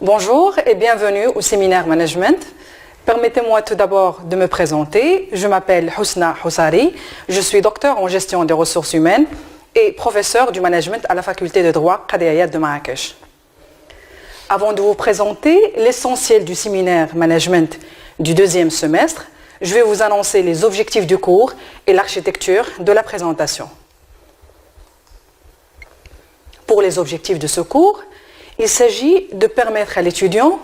Bonjour et bienvenue au séminaire Management. Permettez-moi tout d'abord de me présenter. Je m'appelle Housna Houssari, je suis docteur en gestion des ressources humaines et professeur du management à la faculté de droit Qadi Ayad de Marrakech. Avant de vous présenter l'essentiel du séminaire Management du deuxième semestre, je vais vous annoncer les objectifs du cours et l'architecture de la présentation. Pour les objectifs de ce cours, il s'agit de permettre à l'étudiant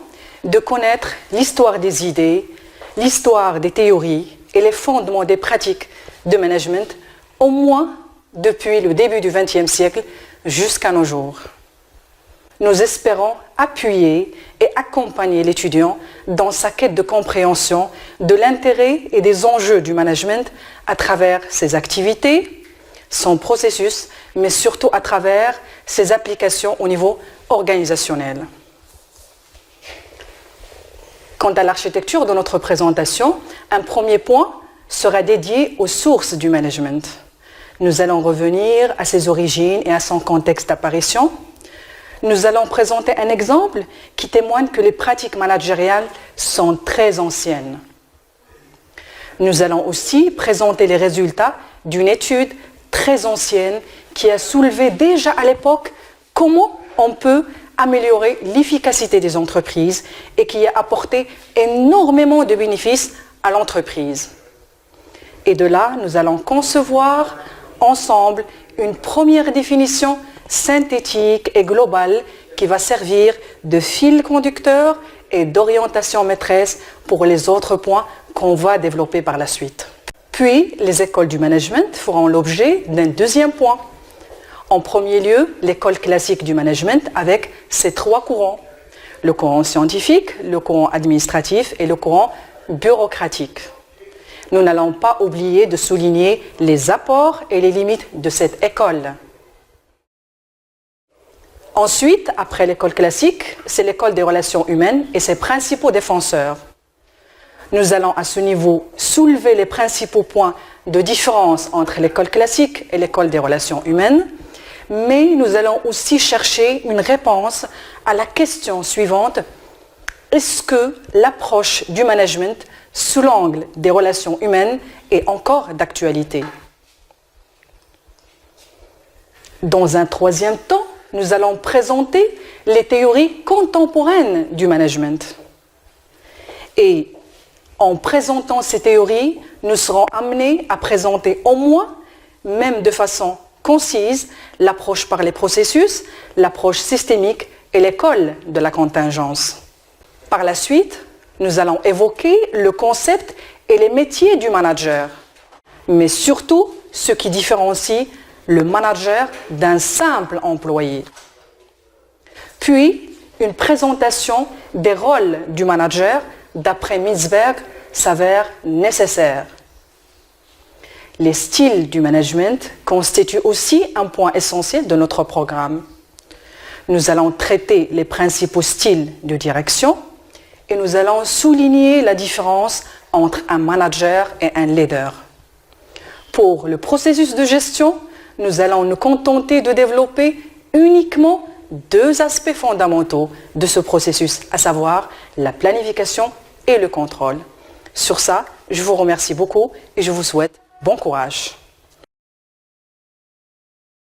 de connaître l'histoire des idées, l'histoire des théories et les fondements des pratiques de management, au moins depuis le début du XXe siècle jusqu'à nos jours. Nous espérons appuyer et accompagner l'étudiant dans sa quête de compréhension de l'intérêt et des enjeux du management à travers ses activités, son processus, mais surtout à travers ses applications au niveau organisationnel. Quant à l'architecture de notre présentation, un premier point sera dédié aux sources du management. Nous allons revenir à ses origines et à son contexte d'apparition. Nous allons présenter un exemple qui témoigne que les pratiques managériales sont très anciennes. Nous allons aussi présenter les résultats d'une étude très ancienne qui a soulevé déjà à l'époque comment on peut améliorer l'efficacité des entreprises et qui a apporté énormément de bénéfices à l'entreprise. Et de là, nous allons concevoir ensemble une première définition synthétique et globale qui va servir de fil conducteur et d'orientation maîtresse pour les autres points qu'on va développer par la suite. Puis, les écoles du management feront l'objet d'un deuxième point. En premier lieu, l'école classique du management avec ses trois courants. Le courant scientifique, le courant administratif et le courant bureaucratique. Nous n'allons pas oublier de souligner les apports et les limites de cette école. Ensuite, après l'école classique, c'est l'école des relations humaines et ses principaux défenseurs. Nous allons à ce niveau soulever les principaux points de différence entre l'école classique et l'école des relations humaines, mais nous allons aussi chercher une réponse à la question suivante: est-ce que l'approche du management sous l'angle des relations humaines est encore d'actualité? Dans un troisième temps, nous allons présenter les théories contemporaines du management. Et en présentant ces théories, nous serons amenés à présenter au moins, même de façon concise, l'approche par les processus, l'approche systémique et l'école de la contingence. Par la suite, nous allons évoquer le concept et les métiers du manager, mais surtout ce qui différencie le manager d'un simple employé. Puis, une présentation des rôles du manager d'après Mintzberg s'avère nécessaire. Les styles du management constituent aussi un point essentiel de notre programme. Nous allons traiter les principaux styles de direction et nous allons souligner la différence entre un manager et un leader. Pour le processus de gestion, nous allons nous contenter de développer uniquement deux aspects fondamentaux de ce processus, à savoir la planification et le contrôle. Sur ça, je vous remercie beaucoup et je vous souhaite bon courage.